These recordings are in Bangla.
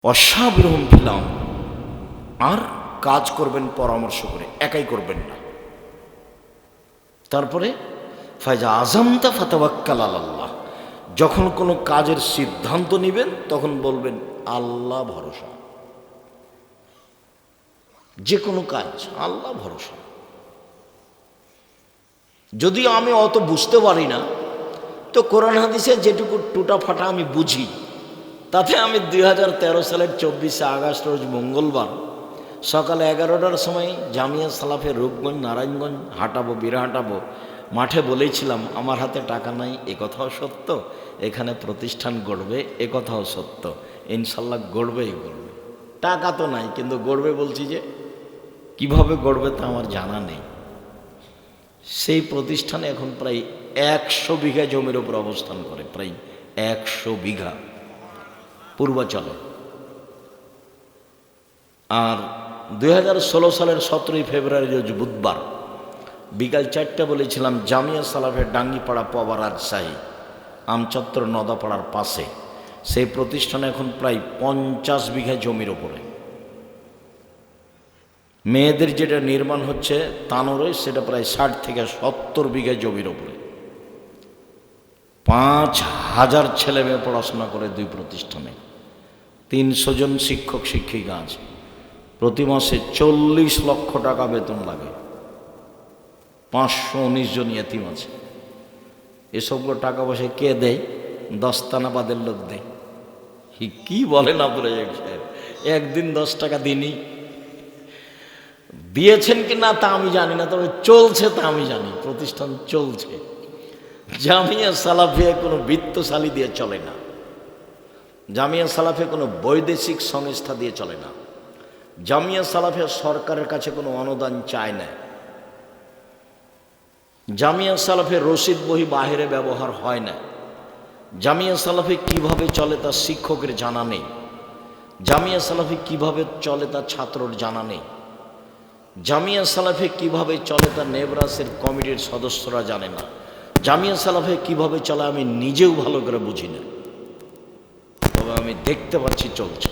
অসাবিরহম ফিলাম, আর কাজ করবেন পরামর্শ করে, একাই করবেন না। তারপরে ফায়জা আজমতা ফাতাওয়াক্কাল আলাল্লাহ, যখন কোনো কাজের সিদ্ধান্ত নেবেন তখন বলবেন আল্লাহ ভরসা। যে কোনো কাজ আল্লাহ ভরসা। যদি আমি অত বুঝতে পারি না, তো কোরআন হাদিসে যেটুকু টুটা ফাটা আমি বুঝি, তাতে আমি 2013 সালের 24শে আগস্ট রোজ মঙ্গলবার সকালে 11টার সময় জামিয়া সালাফের রূপগঞ্জ নারায়ণগঞ্জ হাঁটাবো, হাঁটাবো মাঠে বলেছিলাম আমার হাতে টাকা নাই, এ কথাও সত্য, এখানে প্রতিষ্ঠান গড়বে এ কথাও সত্য, ইনশাল্লাহ গড়বেই গড়বে। টাকা তো নাই, কিন্তু গড়বে বলছি। যে কিভাবে গড়বে তা আমার জানা নেই। সেই প্রতিষ্ঠানে এখন প্রায় 100 বিঘা জমির উপর অবস্থান করে, প্রায় 100 বিঘা পূর্বাচলে। আর 2016 সালের 17 ফেব্রুয়ারি রোজ বুধবার বিকাল 4টা বলেছিলাম জামিয়া সালাফের ডাঙ্গিপাড়া পবা রাজশাহী আমচত্বর নদাপাড়ার পাশে সেই প্রতিষ্ঠানে এখন প্রায় 50 বিঘা জমির ওপরে মেয়েদের যেটা নির্মাণ হচ্ছে তানোরে, সেটা প্রায় 60 থেকে 70 বিঘা জমির ওপরে 5000 ছেলে মেয়ে পড়াশোনা করে দুই প্রতিষ্ঠানে। 300 জন শিক্ষক শিক্ষিকা আছে। প্রতি মাসে 40 লক্ষ টাকা বেতন লাগে। 519 জন ইয়েতিম আছে। এসবগুলো টাকা পয়সা কে দেয়? দস্তানাবাদের লোক দেয়। কি বলেন আব্দুল রাজ্জাক সাহেব? একদিন 10 টাকা দিনই দিয়েছেন কি না তা আমি জানি না, তবে চলছে তা আমি জানি। প্রতিষ্ঠান চলছে। জামিয়া সালাফিয়া কোনো বিত্তশালী দিয়ে চলে না। জামিয়া সালাফিয়া কোনো বৈদেশিক সংস্থা দিয়ে চলে না। জামিয়া সালাফিয়া সরকারের কাছে কোনো অনুদান চায় না। জামিয়া সালাফের রসিদ বহি বাহিরে ব্যবহার হয় না। জামিয়া সালাফি কিভাবে চলে তা শিক্ষকের জানা নেই। জামিয়া সালাফি কিভাবে চলে তা ছাত্রর জানা নেই। জামিয়া সালাফে কিভাবে চলে তা নেবরাসের কমিটির সদস্যরা জানে না। জামিয়া সালাফে কিভাবে চলে আমি নিজেও ভালো করে বুঝি না, তবে আমি দেখতে পাচ্ছি চলছে,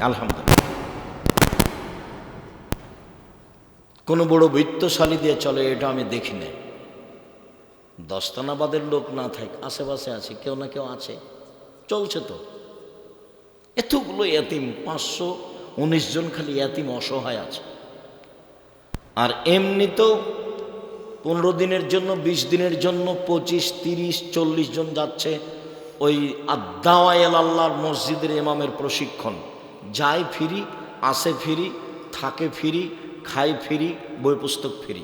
আলহামদুলিল্লাহ। কোনো বড় বৃত্তশালী দিয়ে চলে এটা আমি দেখি না। দস্তানাবাদের লোক না থাকে, আশেপাশে আছে, কেউ না কেউ আছে, চলছে তো। এতগুলো এতিম, 519 জন খালি এতিম অসহায় আছে। আর এমনি তো 15 দিনের জন্য, 20 দিনের জন্য 25, 30, 40 জন যাচ্ছে ওই আদ-দাওয়া-ইলা আল্লাহর মসজিদের ইমামের প্রশিক্ষণ। যায় ফিরি, আসে ফিরি, থাকে ফিরি, খায় ফিরি, বই পুস্তক ফিরি।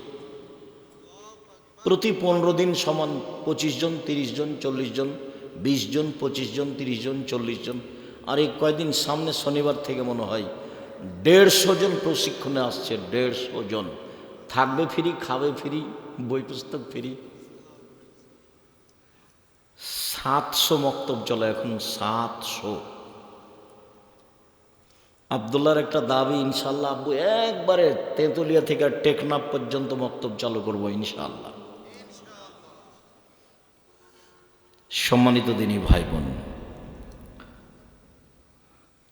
প্রতি 15 দিন সমান 25 জন, 30 জন, 40 জন, 20 জন, 25 জন, 30 জন, 40 জন। আর এই কয়দিন সামনে শনিবার থেকে মনে হয় 150 জন প্রশিক্ষণে আসছে। 150 জন থাকবে ফিরি, খাবে ফিরি, বই পুস্তক ফিরি। 700 মক্তব চলে এখন, 700। আবদুল্লাহর একটা দাবি, ইনশাল্লাহ আব্বু একবারে তেঁতুলিয়া থেকে টেকনাফ পর্যন্ত মক্তব চালু করবো ইনশাআল্লাহ। সম্মানিত দিনী ভাই বোন,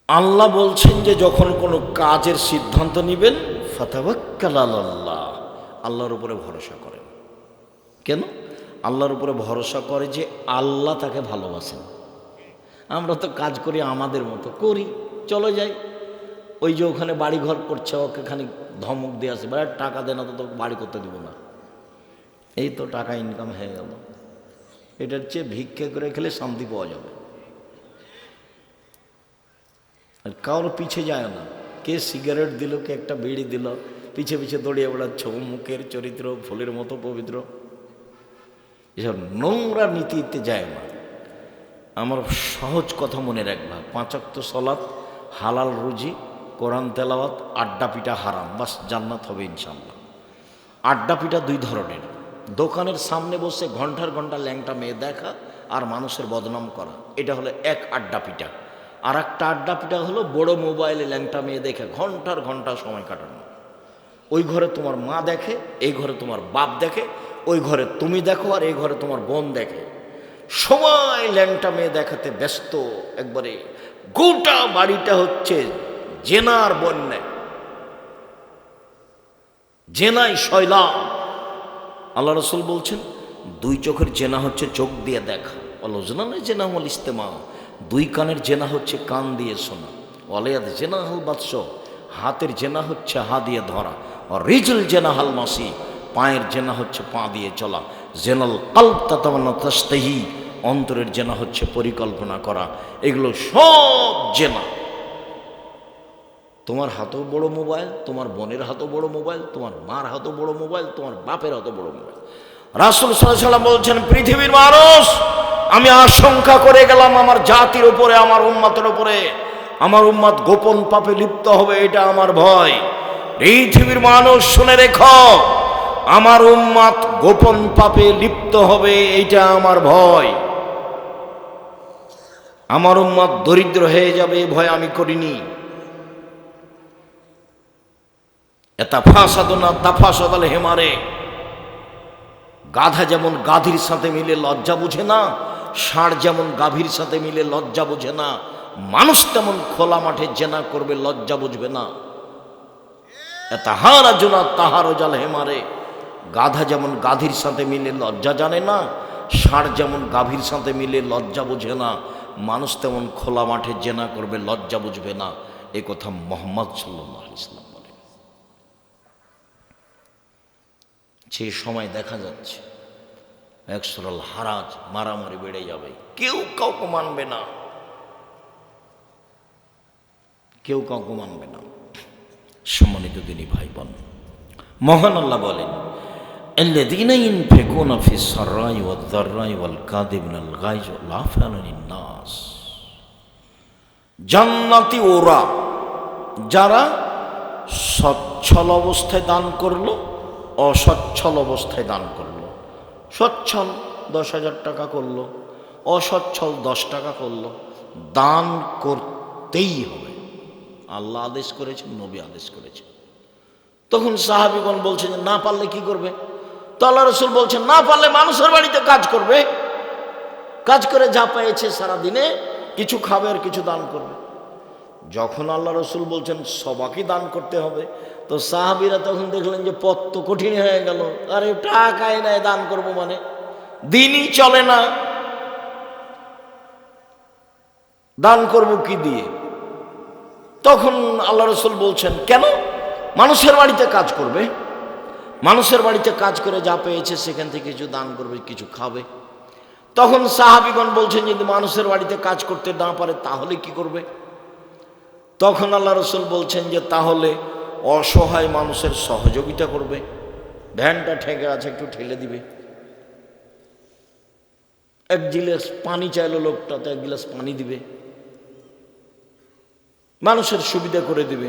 আল্লাহ বলছেন যে যখন কোনো কাজের সিদ্ধান্ত নেবেন ফাতাওয়াক্কাল আলাল্লাহ, আল্লাহর উপরে ভরসা করেন। কেন? আল্লাহর উপরে ভরসা করে যে আল্লাহ তাকে ভালোবাসেন। আমরা তো কাজ করি আমাদের মতো করি, চলে যাই। ওই যে ওখানে বাড়ি ঘর করছে, ওকে খানিক ধমক দিয়ে আসে, বাড়ি টাকা দেয় না তো তোকে বাড়ি করতে দিব না। এই তো টাকা ইনকাম হয়ে গেল। এটার চেয়ে ভিক্ষে করে খেলে শান্তি পাওয়া যাবে। আর কারোর পিছে যায় না। কে সিগারেট দিল, কে একটা বিড়ি দিল, পিছে পিছে দৌড়িয়ে বেড়াচ্ছ। মুখের চরিত্র ফুলের মতো পবিত্র, এসব নোংরা নীতিতে যায় না। আমার সহজ কথা মনে রাখবা, 5 ওয়াক্ত সালাত, হালাল রুজি, কোরআন তেলাওয়াত, আড্ডা পিটা হারাম, বাস জান্নাত হবে ইনশাআল্লাহ। আড্ডা পিটা 2 ধরনের। দোকানের সামনে বসে ঘন্টার ঘন্টা ল্যাংটা মেয়ে দেখা আর মানুষের বদনাম করা, এটা হলো এক আড্ডা পিটা। আর একটা আড্ডা পিটা হলো বড় মোবাইলে ল্যাংটা মেয়ে দেখে ঘন্টার ঘন্টা সময় কাটানো। ওই ঘরে তোমার মা দেখে, এই ঘরে তোমার বাপ দেখে, ওই ঘরে তুমি দেখো, আর এই ঘরে তোমার বোন দেখে। সময় ল্যাংটা মেয়ে দেখাতে ব্যস্ত, একবারে গোটা বাড়িটা হচ্ছে জেনার বন্যা, জেনাই শৈলাব। আল্লাহ রসুল বলছেন দুই চোখের জেনা হচ্ছে চোখ দিয়ে দেখা, অলজনা নয় জেনা হল ইস্তেমা। দুই কানের জেনা হচ্ছে কান দিয়ে শোনা, অলেয়াদ জেনা হল বাদশ, হাতের জেনা হচ্ছে হা দিয়ে ধরা, আর রিজল জেনা হাল মাসি, পায়ের জেনা হচ্ছে পা দিয়ে চলা, জেনাল কাল্ব তাতামান্না তাস্তাহি, অন্তরের জেনা হচ্ছে পরিকল্পনা করা। এগুলো সব জেনা। তোমার হাতেও বড় মোবাইল, তোমার বোনের হাতেও বড় মোবাইল, তোমার মার হাতেও বড় মোবাইল, তোমার বাপের হাতেও বড় মোবাইল। রাসূল সাল্লাল্লাহু আলাইহি ওয়াসাল্লাম বলছেন, পৃথিবীর মানুষ, আমি আশঙ্কা করে গেলাম আমার জাতির উপরে, আমার উম্মতের উপরে, আমার উম্মত গোপন পাপে লিপ্ত হবে, এটা আমার ভয়। পৃথিবীর মানুষ শুনে রেখো, আমার উম্মত গোপন পাপে লিপ্ত হবে, এইটা আমার ভয়। আমার উম্মত দরিদ্র হয়ে যাবে, ভয় আমি করিনি। এটা ফাসাদনা তাফাসাদাল হেমারে, গাধা যেমন গাধীর সাথে মিলে লজ্জা বুঝে না, ষাঁড় যেমন গাভীর সাথে মিলে লজ্জা বুঝে না, মানুষ তেমন খোলা মাঠে জেনা করবে, লজ্জা বুঝবে না। এটা হারা জোনা তাহারো জাল হেমারে, গাধা যেমন গাধীর সাথে মিলে লজ্জা জানে না, ষাঁড় যেমন গাভীর সাথে মিলে লজ্জা বুঝে না, মানুষ তেমন খোলা মাঠে জেনা করবে, লজ্জা বুঝবে না। এ কথা মুহাম্মদ সাল্লাল্লাহু আলাইহি ওয়াসাল্লাম বলেন। সেই সময় দেখা যাচ্ছে একসরাল হারাজ, মারামারি বেড়ে যাবে, কেউ কাউকে মানবে না, কেউ কাউকে মানবে না। সম্মানিত দিনী ভাই বোন, মহান আল্লাহ বলেন, আল্লাযীনা ইউনফিকুনা ফিস সাররাই ওয়াদ দাররাই ওয়াল কাযিমিনাল গায়জ ওয়াল আফিনা আনিন নাস। জান্নাতি ওরা যারা সচ্ছল অবস্থায় দান করলো, অসচ্ছল অবস্থায় দান করলো। সচ্ছল 10,000 টাকা করলো, অসচ্ছল 10 টাকা করলো, দান করতেই হবে। আল্লাহ আদেশ করেছেন, নবী আদেশ করেছেন। তখন সাহাবীগণ বলছে যে না পারলে কি করবে? তো আল্লাহ রাসূল বলছেন না পারলে মানুষের বাড়িতে কাজ করবে, কাজ করে যা পেয়েছে সারাদিনে কিছু খাবে আর কিছু দান করবে। যখন আল্লাহ রসুল বলছেন সবাইকে দান করতে হবে, তো সাহাবীরা তখন দেখলেন যে পথ তো কঠিন হয়ে গেল। আরে টাকায় নাই দান করব মানে, দিনই চলে না, দান করব কি দিয়ে? তখন আল্লাহ রসুল বলছেন কেন? মানুষের বাড়িতে কাজ করবে, মানুষের বাড়িতে কাজ করে যা পেয়েছে সেখান থেকে কিছু দান করবে, কিছু খাবে। তখন সাহাবীগণ বলছেন যদি মানুষের বাড়িতে কাজ করতে না পারে তাহলে কি করবে? তখন আল্লাহ রসুল বলছেন যে তাহলে অসহায় মানুষের সহযোগিতা করবে, ভ্যানটা ঠেকে আছে একটু ঠেলে দিবে, এক গিলাস পানি চাইলো লোকটা, তো এক গিলাস পানি দিবে, মানুষের সুবিধা করে দিবে।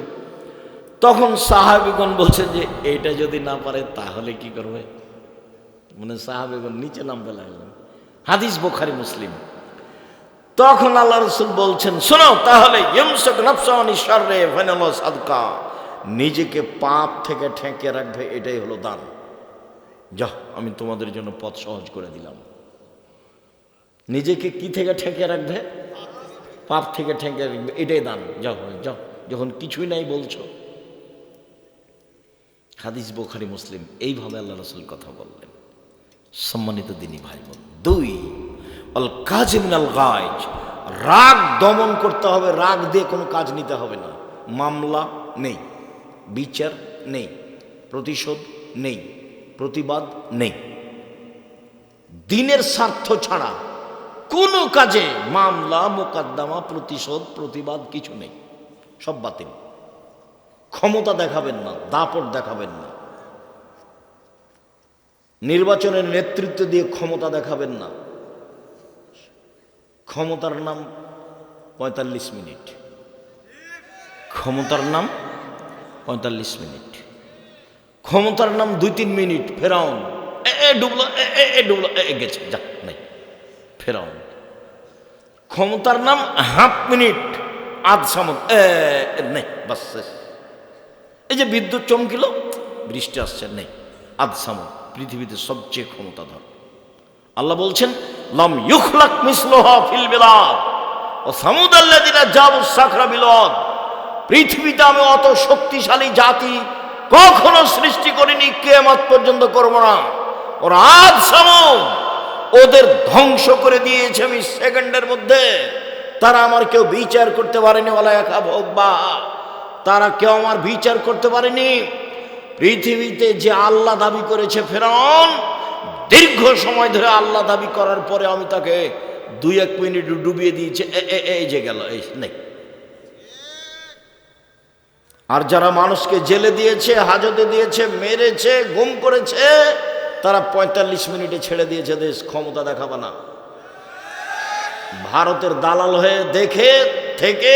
তখন সাহাবীগণ বলছেন যে এইটা যদি না পারে তাহলে কি করবে? মানে সাহাবীগণ নিচে নামতে লাগলেন। হাদিস বুখারী মুসলিম। তখন আল্লাহ রসুল বলছেন শোনো, তাহলে ইমসাক নাফসাহু আনিশ শাররি ফাইনাল সাদকা, নিজেকে পাপ থেকে ঠেকে রাখবে, এটাই হলো দান। যাও আমি তোমাদের জন্য পথ সহজ করে দিলাম। নিজেকে কি থেকে ঠেকে রাখবে? পাপ থেকে ঠেকে রাখবে, এটাই দান। যাও যাও, যখন কিছুই নাই বলছো। হাদিস বুখারী মুসলিম। এইভাবে আল্লাহ রসুল কথা বললেন। সম্মানিত দিনী ভাই বোন, 2 আল কাযিমিনাল গায়জ, রাগ দমন করতে হবে। রাগ দিয়ে কোনো কাজ নিতে হবে না। মামলা নেই, বিচার নেই, প্রতিশোধ নেই, প্রতিবাদ নেই। দিনের স্বার্থ ছাড়া কোনো কাজে মামলা, মোকদ্দমা, প্রতিশোধ, প্রতিবাদ কিছু নেই, সব বাতিল। ক্ষমতা দেখাবেন না, দাপট দেখাবেন না, নির্বাচনের নেতৃত্ব দিয়ে ক্ষমতা দেখাবেন না। ক্ষমতার নাম 45 মিনিট, ক্ষমতার নাম 45 মিনিট, ক্ষমতার নাম 2-3 মিনিট। ফেরাউন ডুবলো, ডুবলো, গেছে, যা নাই ফেরাউন। ক্ষমতার নাম হাফ মিনিট, আধ সামুদ, নেই, বাস শেষ। এই যে বিদ্যুৎ চমকিল, বৃষ্টি আসছে, নেই, আধ সামুদ। পৃথিবীতে সবচেয়ে ক্ষমতাধর। আল্লাহ বলছেন লাম ইউখলাক মিসলুহা ফিল বিলাদ, ও সামুদাল্লাযিনা জাবুস সাখরা বিল ওয়াদ, পৃথিবীতে আমি অত শক্তিশালী জাতি কখনো সৃষ্টি করিনি, কিয়ামত পর্যন্ত করব না। ওর আদ সামুদ, ওদের ধ্বংস করে দিয়েছে আমি সেকেন্ডের মধ্যে। তারা আমার কেউ বিচার করতে পারেনি, ওয়ালা ইয়াখাবুবা, তারা কেউ আমার বিচার করতে পারেনি। পৃথিবীতে যে আল্লাহ দাবি করেছে ফেরাউন, দীর্ঘ সময় ধরে আল্লাহ দাবি করার পরে আমি তাকে 2-1 মিনিট ডুবিয়ে দিয়েছি, এই যে গেল, এই নেই। আর যারা মানুষকে জেলে দিয়েছে, হাজতে দিয়েছে, মেরেছে, গুম করেছে, তারা 45 মিনিটে ছেড়ে দিয়েছে। দেশ ক্ষমতা দেখাবে না। ভারতের দালাল হয়ে দেখে থেকে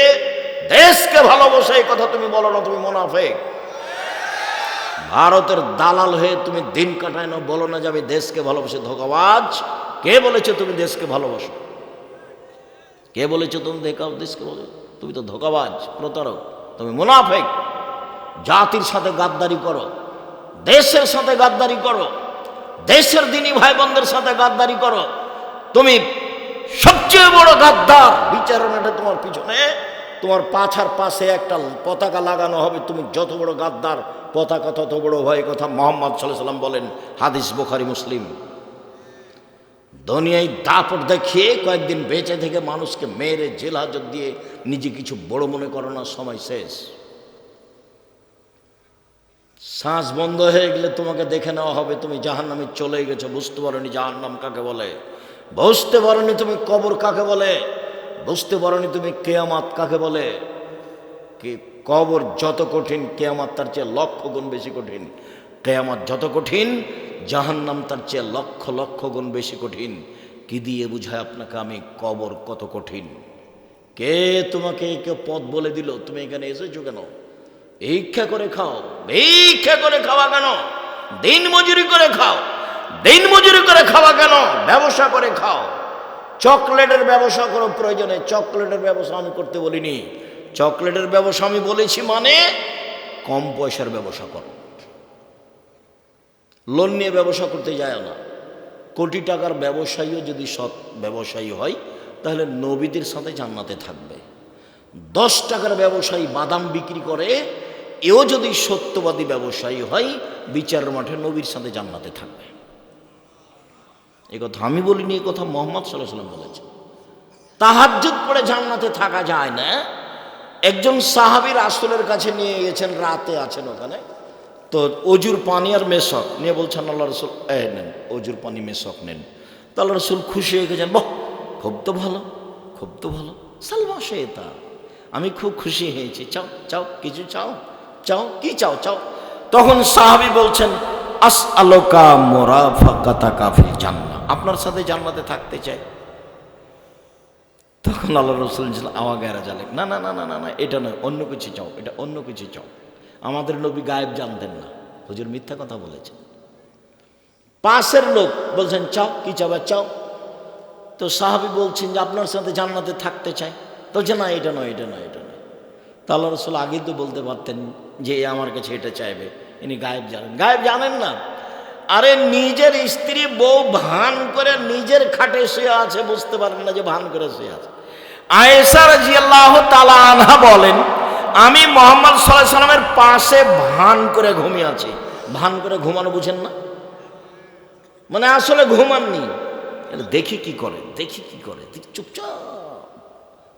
দেশকে ভালোবাসে, এই কথা তুমি বলো না, তুমি মুনাফিক। ভারতের দালাল হয়ে তুমি দিন কাটায় না, বলো না যাবে দেশকে ভালোবাসে, ধোঁকাবাজ। কে বলেছে তুমি দেশকে ভালোবাসো? কে বলেছে তুমি দেশকে ভালো? তুমি তো ধোঁকাবাজ, প্রতারক, তুমি মুনাফিক। জাতির সাথে গাদ্দারি করো, দেশের সাথে গাদ্দারি করো, দেশের দিনী ভাই বোনদের সাথে গাদ্দারি করো। তুমি সবচেয়ে বড় গাদ্দার। বিচারণাটা তোমার পিছনে, তোমার পাছার পাশে একটা পতাকা লাগানো হবে। তুমি যত বড় গাদ্দার, পতাকা তত বড় হয়। কথা মুহাম্মদ সাল্লাল্লাহু আলাইহি ওয়াসাল্লাম বলেন, হাদিস বুখারী মুসলিম। দুনিয়ায় দাপট দেখিয়ে কয়েকদিন বেঁচে থেকে মানুষকে মেরে জেল হাজত দিয়ে নিজে কিছু বড় মনে করো না, সময় শেষ। শ্বাস বন্ধ হয়ে গেলে তোমাকে দেখে নেওয়া হবে, তুমি জাহান্নামে চলে গেছো। বুঝতে পারোনি জাহান্নাম কাকে বলে, বুঝতে পারোনি তুমি কবর কাকে বলে, বুঝতে পারোনি তুমি কিয়ামত কাকে বলে। কবর যত কঠিন, কিয়ামত তার চেয়ে লক্ষ গুণ বেশি কঠিন। কিয়ামত যত কঠিন, জাহান্নাম তার চেয়ে লক্ষ লক্ষ গুণ বেশি কঠিন। কি দিয়ে বুঝায় আপনাকে আমি কবর কত কঠিন? কে তোমাকে কেউ পথ বলে দিল? তুমি এখানে এসেছো কেন? ভিক্ষা করে খাও, ভিক্ষা করে খাওয়া কেন? দিন মজুরি করে খাও, দিন মজুরি করে খাওয়া কেন? ব্যবসা করে খাও। চকলেটের ব্যবসা করো প্রয়োজনে, চকলেটের ব্যবসা আমি করতে বলিনি। চকলেটের ব্যবসা আমি বলেছি মানে কম পয়সার ব্যবসা করো। লোন নিয়ে ব্যবসা করতে যায় না। কোটি টাকার ব্যবসায়ীও যদি সৎ ব্যবসায়ী হয়, তাহলে নবীদের সাথে জান্নাতে থাকবে। 10 টাকার ব্যবসায়ী বাদাম বিক্রি করে, এও যদি সত্যবাদী ব্যবসায়ী হয়, বিচারের মাঠে নবীর সাথে জান্নাতে থাকবে। এই কথা আমি বলিনি, এই কথা মুহাম্মদ সাল্লাল্লাহু আলাইহি ওয়াসাল্লাম বলেছে। তাহাজ্জুদ পড়ে জান্নাতে থাকা যায় না। একজন সাহাবী রাসূলের কাছে নিয়ে গেছেন, রাতে আছেন ওখানে, তো অজুর পানি আর মেশক নিয়ে বলছেন, আল্লাহ রাসূল নেন, অজুর পানি মেশক নেন। তো আল্লাহ রাসূল খুশি হয়ে গেছেন, বাহ, খুব তো ভালো, খুব তো ভালো, সালমা শেতা, আমি খুব খুশি হয়েছি, চাও চাও, কিছু চাও, চাও, কি চাও চাও। তখন সাহাবী বলছেন, আসআলুকা মুরাফাকাতাকা ফিল জান্নাহ, আপনার সাথে জান্নাতে থাকতে চাই। তখন আল্লাহ রাসূল আওয়াগায়রা জালেক, না না না না না না, এটা নয়, অন্য কিছু চাও, এটা অন্য কিছু চাও। আমাদের নবী গায়েব জানতেন না, হুজুর মিথ্যা কথা বলেছেন। পাশের লোক বলছেন, চাও, কি চাও, চাও। তো সাহাবী বলছেন যে আপনার সাথে জান্নাতে থাকতে চাই। তো যে না, এটা নয়, এটা নয়, এটা নয়। তো আল্লাহ রাসূল আগেই তো বলতে পারতেন যে আমার কাছে এটা চাইবে। ইনি গায়েব জানেন, গায়েব জানেন না। আরে নিজের স্ত্রী বউ ভান করে নিজের খাটে শুয়ে আছে, বুঝতে পারেন না যে ভান করে শুয়ে আছে। আয়েশা রাদিয়াল্লাহু তাআলা আনহা বলেন, আমি মুহাম্মদ সাল্লাল্লাহু আলাইহি ওয়াসাল্লামের পাশে ভান করে ঘুমিয়ে আছি। ভান করে ঘুমানো বুঝেন না, মানে আসলে ঘুমাননি। দেখি কি করে, দেখি কি করে, চুপচাপ,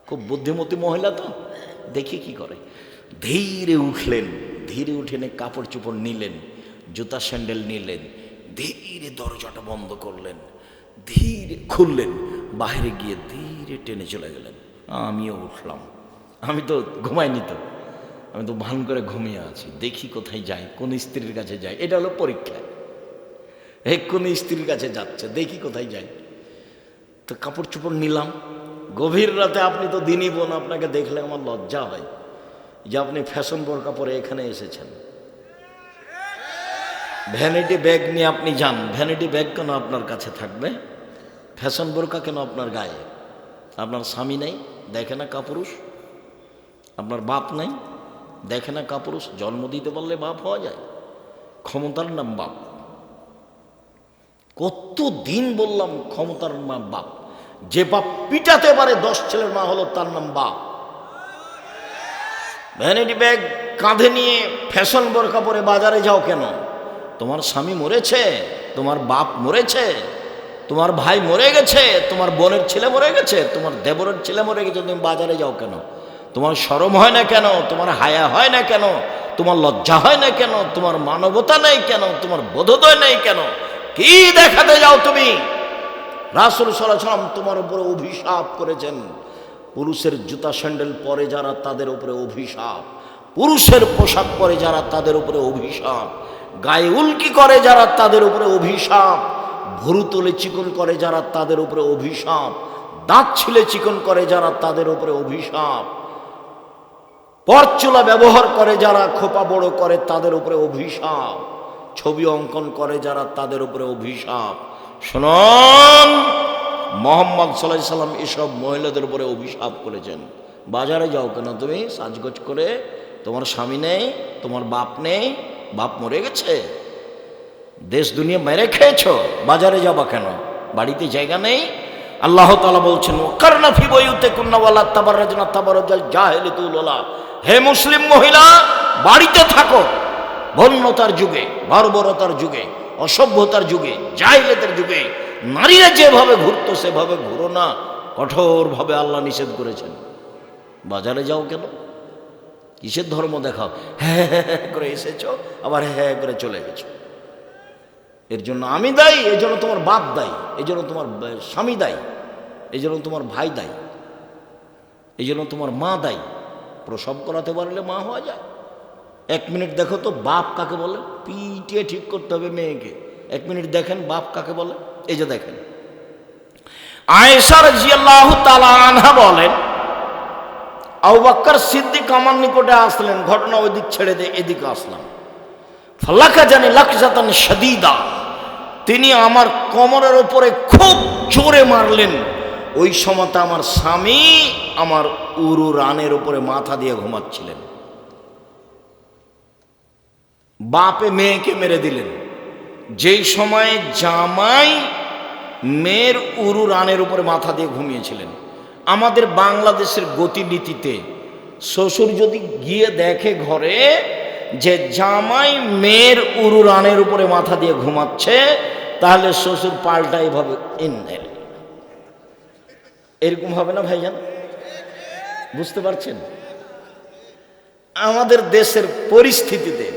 খুব বুদ্ধিমতী মহিলা তো, দেখি কি করে। ধীরে উঠলেন, ধীরে উঠে কাপড় চোপড় নিলেন, জুতা স্যান্ডেল নিলেন, ধীরে দরজাটা বন্ধ করলেন, ধীরে খুললেন, বাইরে গিয়ে ধীরে টেনে চলে গেলেন। আমিও উঠলাম, আমি তো ঘুমাইনি, তো আমি তো ভান করে ঘুমিয়ে আছি। দেখি কোথায় যাই, কোন স্ত্রীর কাছে যাই, এটা হলো পরীক্ষা। কোন স্ত্রীর কাছে যাচ্ছে, দেখি কোথায় যাই। তো কাপড় চোপড় নিলাম। গভীর রাতে আপনি তো দিনই বোন, আপনাকে দেখলে আমার লজ্জা হয় যে আপনি ফ্যাশন বোরকা পরে এখানে এসেছেন। ভ্যানিটি ব্যাগ নিয়ে আপনি যান, ভ্যানিটি ব্যাগ কেন আপনার কাছে থাকবে? ফ্যাশন বোরকা কেন আপনার গায়ে? আপনার স্বামী নেই, দেখে না কাপুরুষ? আপনার বাপ নেই, দেখে না কাপুরুষ? জন্ম দিতে পারলে বাপ হওয়া যায়, ক্ষমতার নাম বাপ। কত দিন বললাম ক্ষমতার নাম বাপ। যে বাপ পিটাতে পারে 10 ছেলের মা হলো তার নাম বাপ। ভ্যানিটি ব্যাগ কাঁধে নিয়ে ফ্যাশন বোরকা পরে বাজারে যাও কেন? তোমার স্বামী মরেছে, তোমার বাপ মরেছে, তোমার ভাই মরে গেছে, তোমার বোনের ছেলে মরে গেছে, তোমার দেবরের ছেলে মরে গেছে, তুমি বাজারে যাও কেন? তোমার শরম হয় না কেন? তোমার হায়া হয় না কেন? তোমার লজ্জা হয় না কেন? তোমার মানবতা নেই কেন? তোমার বোধোদয় নেই কেন? কি দেখাতে যাও তুমি? রাসূল সাল্লাল্লাহু আলাইহি ওয়াসাল্লাম তোমার উপরে অভিশাপ করেছেন। পুরুষের জুতা স্যান্ডেল পরে যারা তাদের উপরে অভিশাপ, পুরুষের পোশাক পরে যারা তাদের উপরে অভিশাপ, গায়ে উল্কি করে যারা তাদের উপরে অভিশাপ, ভুরু তুলে চিকন করে যারা তাদের উপরে অভিশাপ, দাঁত ছিলে চিকন করে যারা তাদের উপরে অভিশাপ, পরচুলা ব্যবহার করে যারা খোপা বড় করে তাদের উপরে অভিশাপ, ছবি অঙ্কন করে যারা তাদের উপরে অভিশাপ। শুনুন, মুহাম্মদ সাল্লাল্লাহু আলাইহি সাল্লাম এসব মহিলাদের উপরে অভিশাপ করেছেন। বাজারে যাও কেন তুমি সাজগোজ করে? তোমার স্বামী নেই, তোমার বাপ নেই, বাপ মরে গেছে, দেশ দুনিয়া মেরে খেয়েছো, বাজারে যাবা কেন? বাড়িতে জায়গা নেই? আল্লাহ তাআলা বলছেন ওয়াকারনা ফি বুয়ুতিকুন্না ওয়ালা তাবাররাজনা তাবারুজাল জাহিলিয়াতুল উলা, হে মুসলিম মহিলা বাড়িতে থাকো। বন্যতার যুগে, বর্বরতার যুগে, অসভ্যতার যুগে, জাহিলিয়াতের যুগে নারীরা যেভাবে ঘুরতো সেভাবে ঘুরো না, কঠোরভাবে আল্লাহ নিষেধ করেছেন। বাজারে যাও কেন? কিসের ধর্ম দেখাও? হ্যাঁ হ্যাঁ করে এসেছো, আবার হ্যাঁ করে চলে গেছো। এর জন্য আমি দায়ী, এর জন্য তোমার বাপ দায়ী, এই জন্য তোমার স্বামী দায়ী, এই জন্য তোমার ভাই দায়ী, এই জন্য তোমার মা দায়ী। প্রসব করাতে পারলে মা হওয়া যায়? 1 মিনিট দেখো তো বাপ কাকে বলে, পিটিয়ে ঠিক করতে হবে মেয়েকে। 1 মিনিট দেখেন বাপ কাকে বলে। এই যে দেখেন, আয়েশা রাদিয়াল্লাহু তাআলা আনহা বলেন, আবু বকর সিদ্দিক আমার নিকটে আসলেন, ঘটনা ওই দিক ছেড়ে দিয়ে এদিকে আসলাম। ফালাকা জানি লাকজাতান শাদীদা, তিনি আমার কোমরের উপরে খুব জোরে মারলেন। ওই সময়টা আমার স্বামী আমার উরু রানের উপরে মাথা দিয়ে ঘুমাচ্ছিলেন। বাপে মেয়েকে মেরে দিলেন। যেই সময়ে জামাই মেয়ের উরু রানের উপরে মাথা দিয়ে ঘুমিয়েছিলেন। আমাদের বাংলাদেশের গতিনীতিতে শ্বশুর যদি গিয়ে দেখে ঘরে যে জামাই মেয়ের উরু রানের উপরে মাথা দিয়ে ঘুমাচ্ছে, তাহলে শ্বশুর পাল্টা এভাবে ইন্দের, এরকম হবে না ভাইজান? বুঝতে পারছেন আমাদের দেশের পরিস্থিতিতে?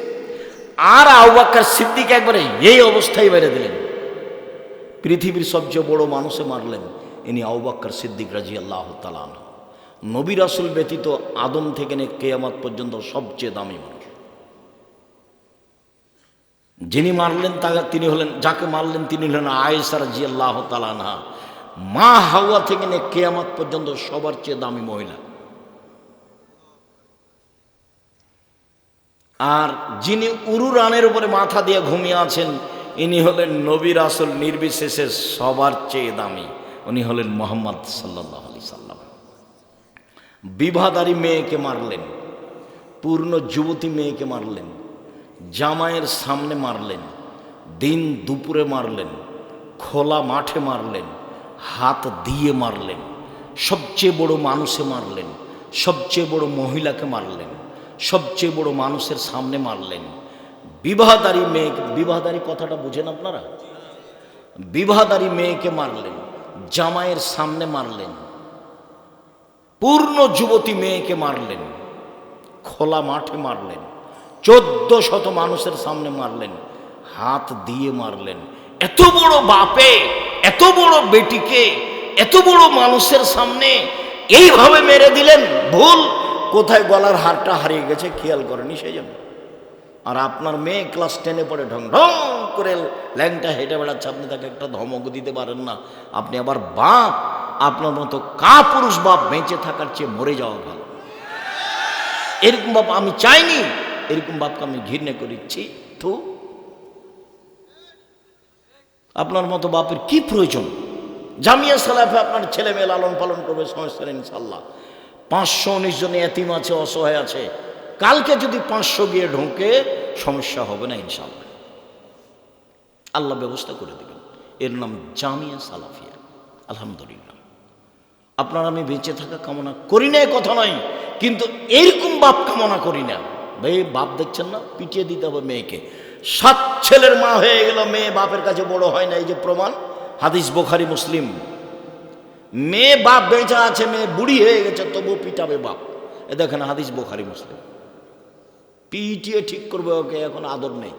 আর আবু বকর সিদ্দিক একবারে এই অবস্থায় বেড়ে দিলেন। পৃথিবীর সবচেয়ে বড় মানুষে মারলেন, ইনি আবু বকর সিদ্দিক রাদিয়াল্লাহু তাআলা আনহু। নবী রাসূল ব্যতীত আদম থেকে নিয়ে কিয়ামত পর্যন্ত সবচেয়ে দামি মানুষ। যিনি মারলেন তিনি হলেন, যাকে মারলেন তিনি হলেন আয়েশা রাদিয়াল্লাহু তাআলা আনহা। মা হাওয়া থেকে নিয়ে কিয়ামত পর্যন্ত সবার চেয়ে দামি মহিলা। আর যিনি উরু রানের উপরে মাথা দিয়ে ঘুমিয়ে আছেন, ইনি হলেন নবী রাসূল নির্বিশেষে সবার চেয়ে দামি, উনি হলেন মুহাম্মদ সাল্লাল্লাহু আলাইহি সাল্লাম। বিবাহদারী মেয়েকে মারলেন, পূর্ণ যুবতী মেয়েকে মারলেন, জামাইয়ের সামনে মারলেন, দিন দুপুরে মারলেন, খোলা মাঠে মারলেন, হাত দিয়ে মারলেন, সবচেয়ে বড় মানুষে মারলেন, সবচেয়ে বড় মহিলাকে মারলেন, সবচেয়ে বড় মানুষের সামনে মারলেন। বিবাহদারী মেয়েকে, বিবাহদারী কথাটা বুঝেন আপনারা? বিবাহদারী মেয়েকে মারলেন, জামাইয়ের সামনে মারলেন, পূর্ণ যুবতী মেয়েকে মারলেন, খোলা মাঠে মারলেন, 1400 মানুষের সামনে মারলেন, হাত দিয়ে মারলেন। এত বড় বাপে এত বড় বেটিকে এত বড় মানুষের সামনে এইভাবে মেরে দিলেন। ভুল কোথায় গলার হারটা হারিয়ে গেছে খেয়াল করেনি সেই জন্য। আর আপনার মেয়ে ক্লাস 10-এ পড়ে ঢং ঢং করে ল্যাংটা হেঁটে বেড়াচ্ছে, আপনি তাকে একটা ধমক দিতে পারেন না। আপনি আবার বাপ, আপনার মতো কাপুরুষ বাপ বেঁচে থাকার চেয়ে মরে যাওয়া ভালো। এরকম বাপ আমি চাইনি, এরকম বাপকে আমি ঘৃণা করেছি। তো আপনার মতো বাপের কি প্রয়োজন? জামিয়া সালাফে আপনার ছেলে মেয়ে লালন পালন করবে, সমস্যা নেই ইনশাল্লাহ। 519 জন এতিম আছে, অসহায় আছে। কালকে যদি 500 গিয়ে ঢোকে সমস্যা হবে না ইনশাল্লাহ, আল্লাহ ব্যবস্থা করে দেবেন। এর নাম জামিয়া সালাফিয়া। আলহামদুলিল্লাহ। আপনার আমি বেঁচে থাকা কামনা করি না, কথা নয়, কিন্তু এরকম বাপ কামনা করি না। ভাই বাপ দেখছেন না, পিটিয়ে দিতে হবে মেয়েকে। 7 ছেলের মা হয়ে গেল, মেয়ে বাপের কাছে বড় হয় না, এই যে প্রমাণ, হাদিস বুখারী মুসলিম। মেয়ে বাপ বেঁচে আছে, মেয়ে বুড়ি হয়ে গেছে, তবুও পিটাবে বাপ। এ দেখেন হাদিস বুখারী মুসলিম। পিটিয়ে ঠিক করবে ওকে, এখন আদর নেই।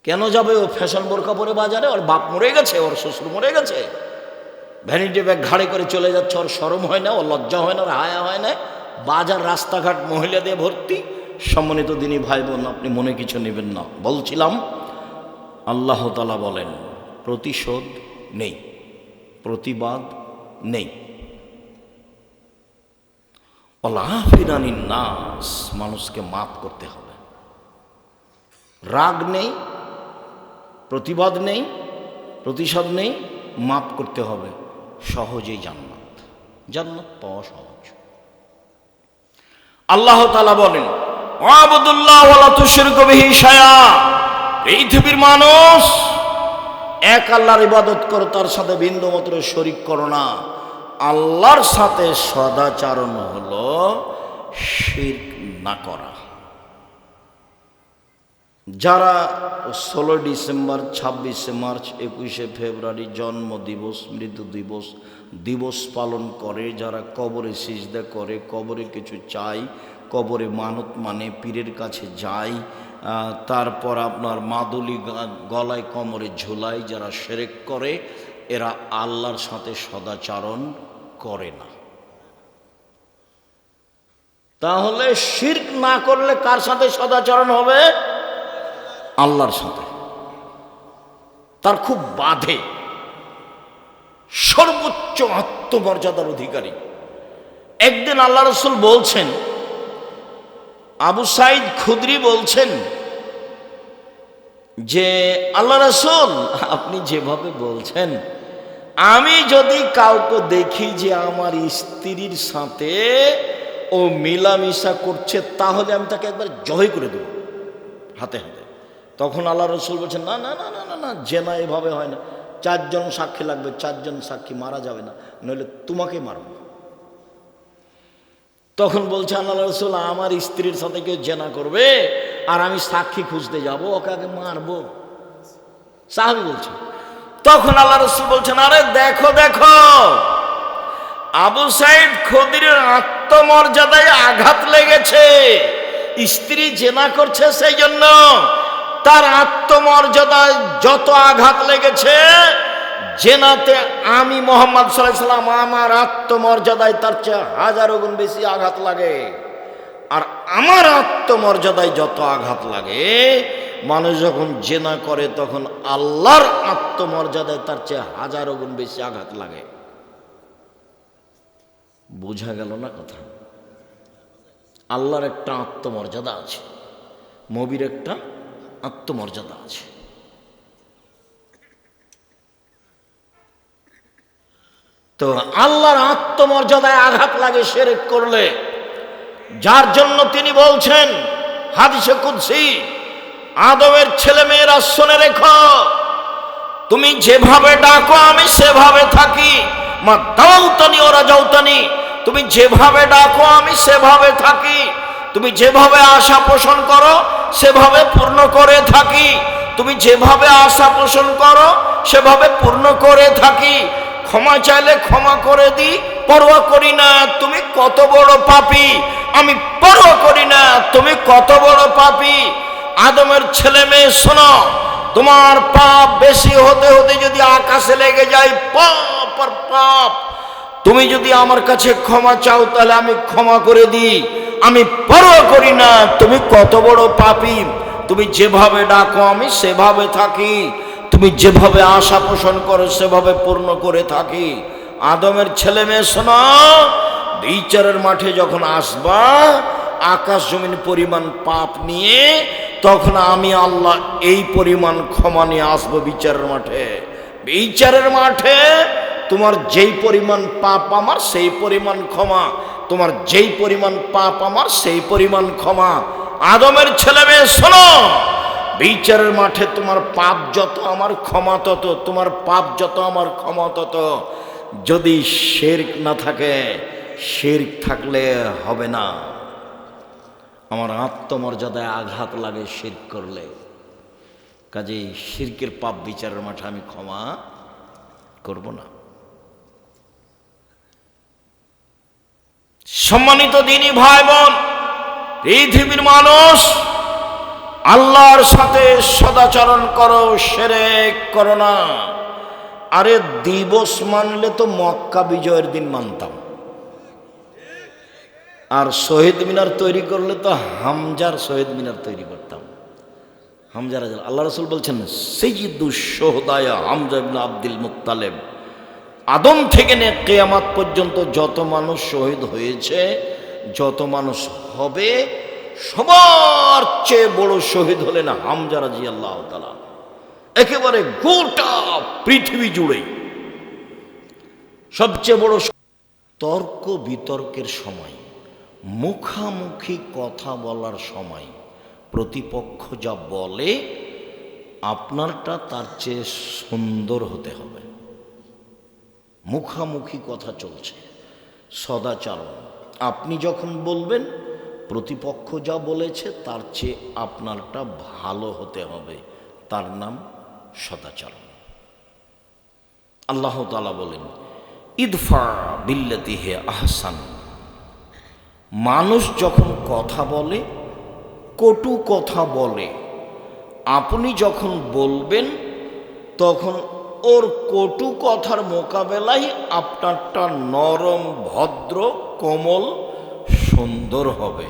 কেন যাবে ও ফ্যাশন বোরকা পরে বাজারে? ওর বাপ মরে গেছে, ওর শ্বশুর মরে গেছে, ভ্যানিটি ব্যাগ ঘাড়ে করে চলে যাচ্ছে, ওর শরম হয় না, ওর লজ্জা হয় না, ওর হায়া হয় না। বাজার রাস্তাঘাট মহিলা দিয়ে ভর্তি। সম্মানিত দিনী ভাই বোন, আপনি মনে কিছু নেবেন না। বলছিলাম আল্লাহ তাআলা বলেন প্রতিশোধ নেই, প্রতিবাদ নেই। ওয়ালাফিনানিন নাস, মানুষকে মাফ করতে হবে। রাগ নেই, প্রতিবাদ নেই, প্রতিশোধ নেই, মাফ করতে হবে। সহজেই জান্নাত, জান্নাত পাওয়া সহজ। আল্লাহ তাআলা বলেন ওয়াবুদুল্লাহ ওয়ালা তুশরিকু বিহি শাইআ, পৃথিবীর মানুষ এক আল্লাহর ইবাদত করো, তার সাথে বিন্দুমাত্র শরীক করো না। আল্লাহর সাথে সদাচরণ হলো শিরক না করা। যারা 16 ডিসেম্বর, 26 মার্চ, 21 ফেব্রুয়ারি জন্ম দিবস, মৃত্যু দিবস দিবস পালন করে, যারা কবরে সিজদা করে, কবরে কিছু চাই, কবরে মানত মানে পীরের কাছে যায়, তারপর আপনার মাদুলি গলায় কোমরে ঝুলায়, যারা শিরক করে, এরা আল্লাহর সাথে সদাচরণ করে না। তাহলে শিরক না করলে কার সাথে সদাচরণ হবে? আল্লাহর সাথে। তার খুব বাধে, সর্বোচ্চ আত্মমর্যাদার অধিকারী। একদিন আল্লাহ রাসূল বলছেন, আবু সাঈদ খুদরি বলছেন যে আল্লাহ রাসূল, আপনি যেভাবে বলছেন, আমি যদি কাউকে দেখি যে আমার স্ত্রীর সাথে ও মিলামিশা করছে, তাহলে আমি তাকে একবার জয় করে দেব হাতে হাতে। তখন আল্লাহ রাসূল বলছেন, না না না না না না, জেনা এভাবে হয় না, 4 জন সাক্ষী লাগবে, 4 জন সাক্ষী মারা যাবে না, নইলে তোমাকে মারব। তখন বলছে আল্লাহ রাসূল, আমার স্ত্রীর সাথে কেউ জেনা করবে আর আমি সাক্ষী খুঁজতে যাব, ওকে আগে মারবো? সাহাবী বলছে। তখন আল্লাহ রাসূল বলছেন, আরে দেখো দেখো, আবু সাঈদ খুদরির আত্মমর্যাদায় আঘাত লেগেছে, স্ত্রী জেনা করছে, সেই জন্য তার আত্মমর্যাদায় যত আঘাত লেগেছে, জেনাতে আমি মুহাম্মদ সাল্লাল্লাহু আলাইহি ওয়াসাল্লাম, আমার আত্মমর্যাদায় তার চেয়ে 1000 গুণ বেশি আঘাত লাগে। আর আমার আত্মমর্যাদায় যত আঘাত লাগে, মানুষ যখন জেনা করে তখন আল্লাহর আত্মমর্যাদায় তার চেয়ে 1000 গুণ বেশি আঘাত লাগে। বোঝা গেল না কথা? আল্লাহর একটা আত্মমর্যাদা আছে, নবীর একটা আত্মমর্যাদা আছে। তো আল্লাহর আত্মমর্যাদায় আঘাত লাগে শিরক করলে, যার জন্য তিনি বলছেন হাদিসে কুদসি, আদমের ছেলে মেয়েরা শুনে রেখো, তুমি যেভাবে ডাকো আমি সেভাবে থাকি। মা দাউতানি ওরা যাউতানি, তুমি যেভাবে ডাকো আমি সেভাবে থাকি, তুমি যেভাবে আশা পোষণ করো সেভাবে পূর্ণ করে থাকি, তুমি যেভাবে আশা পোষণ করো সেভাবে পূর্ণ করে থাকি। ক্ষমা চাইলে ক্ষমা করে দিই, পরোয়া করি না তুমি কত বড় পাপী, আমি পরোয়া করি না তুমি কত বড় পাপী। আদমের ছেলে মেয়ে শোনো, তোমার পাপ বেশি হতে হতে যদি আকাশে লেগে যায় পাপ আর পাপ, তুমি যদি আমার কাছে ক্ষমা চাও তাহলে আমি ক্ষমা করে দিই, আমি পরোয়া করি না তুমি কত বড় পাপী। তুমি যেভাবে ডাকো আমি সেভাবে থাকি, তুমি যেভাবে আশা পোষণ করো সেভাবে পূর্ণ করে থাকি। আদমের ছেলে মেয়ে শোনো, বিচারের মাঠে যখন আসবা আকাশ জমিন পরিমাণ পাপ নিয়ে, তখন আমি আল্লাহ এই পরিমাণ ক্ষমা নিয়ে আসবো বিচারের মাঠে। বিচারের মাঠে তোমার যেই পরিমাণ পাপ আমার সেই পরিমাণ ক্ষমা, তোমার যেই পরিমাণ পাপ আমার সেই পরিমাণ ক্ষমা। আদমের ছেলে মেয়ে শোনো, বিচারের মাঠে তোমার পাপ যত আমার ক্ষমা তত, তোমার পাপ যত আমার ক্ষমা তত। যদি শিরক না থাকে, শিরক থাকলে হবে না। আমার আত্মমর্যাদায় আঘাত লাগে শিরক করলে, কাজেই শিরকের পাপ বিচারের মাঠে আমি ক্ষমা করব না। সম্মানিত দিনী ভাই বোন, পৃথিবীর মানুষ, আল্লাহর সাথে সদাচরণ করো, শিরক করো না। আরে দিবস মানলে তো মক্কা বিজয়ের দিন মানতাম, আর শহীদ মিনার তৈরি করলে তো হামজার শহীদ মিনার তৈরি করতাম। হামজা রাজা, আল্লাহ রাসূল বলছেন সাইয়্যিদুশ শুহাদা হামজা ইবনে আব্দুল মুত্তালিব, আদম থেকে নিয়ে কিয়ামত পর্যন্ত যত মানুষ শহীদ হয়েছে, যত মানুষ হবে, সবার চেয়ে বড় শহীদ হলেন হামজা রাদিয়াল্লাহু তাআলা। একেবারে গোটা পৃথিবী জুড়ে সবচেয়ে বড়। তর্ক বিতর্কের সময়, মুখামুখি কথা বলার সময় প্রতিপক্ষ যা বলে আপনারটা তার চেয়ে সুন্দর হতে হবে। মুখামুখি কথা চলছে, সদাচরণ। আপনি যখন বলবেন প্রতিপক্ষ যা বলেছে তার চেয়ে আপনারটা ভালো হতে হবে, তার নাম সদাচরণ। আল্লাহ তাআলা বলেন ইদফা বিল্লাতি হি আহসান। মানুষ যখন কথা বলে, কটু কথা বলে, আপনি যখন বলবেন তখন ওর কটু কথার মোকাবেলায় আপনারটা নরম, ভদ্র, কোমল, সুন্দর হবে।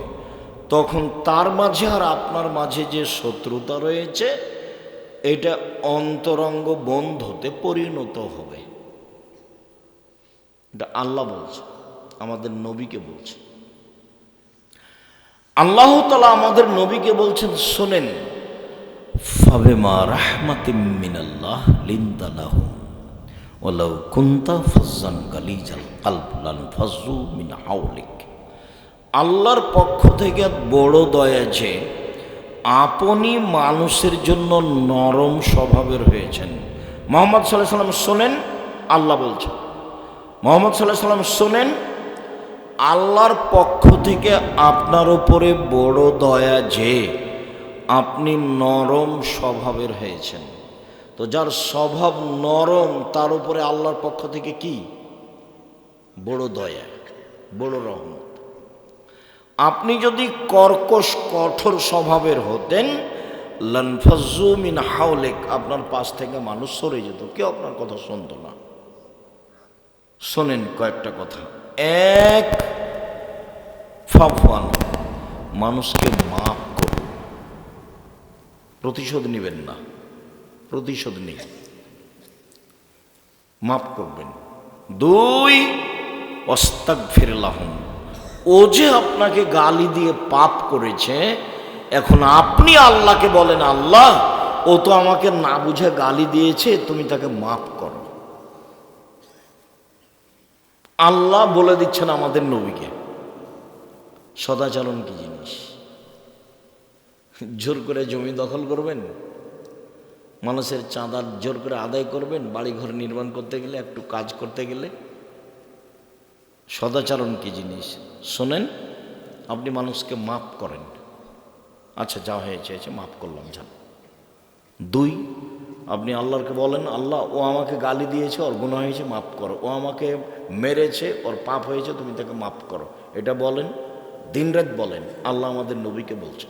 তখন তার মাঝে আর আপনার মাঝে যে শত্রুতা রয়েছে এটা অন্তরঙ্গ বন্ধুতে পরিণত হবে। এটা আল্লাহ বলছে, আমাদের নবীকে বলছে। আল্লাহ তাআলা আমাদের নবীকে বলছেন, শোনেন, ফাবিমা রাহমাতিম মিনাল্লাহ লিনতা লাহুম ওয়ালাউ কুনতা ফাজ্জান গালিজাল কলব লানফাজ্জু মিন হাওলিক। আল্লাহর পক্ষ থেকে বড় দয়া যে আপনি মানুষের জন্য নরম স্বভাবের হয়েছেন। মুহাম্মদ সাল্লাল্লাহু আলাইহি ওয়াসাল্লাম শোনেন, আল্লাহ বলছেন, মুহাম্মদ সাল্লাল্লাহু আলাইহি ওয়াসাল্লাম শোনেন, আল্লাহর পক্ষ থেকে আপনার উপরে বড় দয়া যে আপনি নরম স্বভাবের হয়েছেন। তো যার স্বভাব নরম তার উপরে আল্লাহর পক্ষ থেকে কি বড় দয়া, বড় রহমত। আপনি যদি কর্কশ কঠোর স্বভাবের হতেন, লানফাজ্জু মিন হাওলিক, আপনার পাশ থেকে মানুষ সরে যেত, কেউ আপনার কথা শুনতো না। শোনেন কয়েকটা কথা। এক, ফাফওয়ান, মানুষকে মাফ করুন, প্রতিশোধ নেবেন না, প্রতিশোধ নেই, মাফ করবেন। দুই, ওয়াস্তাগফির লাহুম, ও যে আপনাকে গালি দিয়ে পাপ করেছে, এখন আপনি আল্লাহকে বলেন, আল্লাহ ও তো আমাকে না বুঝে গালি দিয়েছে, তুমি তাকে মাফ করো। আল্লাহ বলে দিচ্ছেন আমাদের নবীকে। সদাচরণ কি জিনিস? জোর করে জমি দখল করবেন, মানুষের চাঁদা জোর করে আদায় করবেন, বাড়িঘর নির্মাণ করতে গেলে, একটু কাজ করতে গেলে। সদাচরণ কি জিনিস? শোনেন, আপনি মানুষকে মাফ করেন, আচ্ছা যা হয়েছে মাফ করলাম, যান। দুই, আপনি আল্লাহকে বলেন, আল্লাহ ও আমাকে গালি দিয়েছে, ওর গুনাহ হয়েছে, মাফ করো। ও আমাকে মেরেছে, ওর পাপ হয়েছে, তুমি তাকে মাফ করো। এটা বলেন, দিনরাত বলেন। আল্লাহ আমাদের নবীকে বলছে।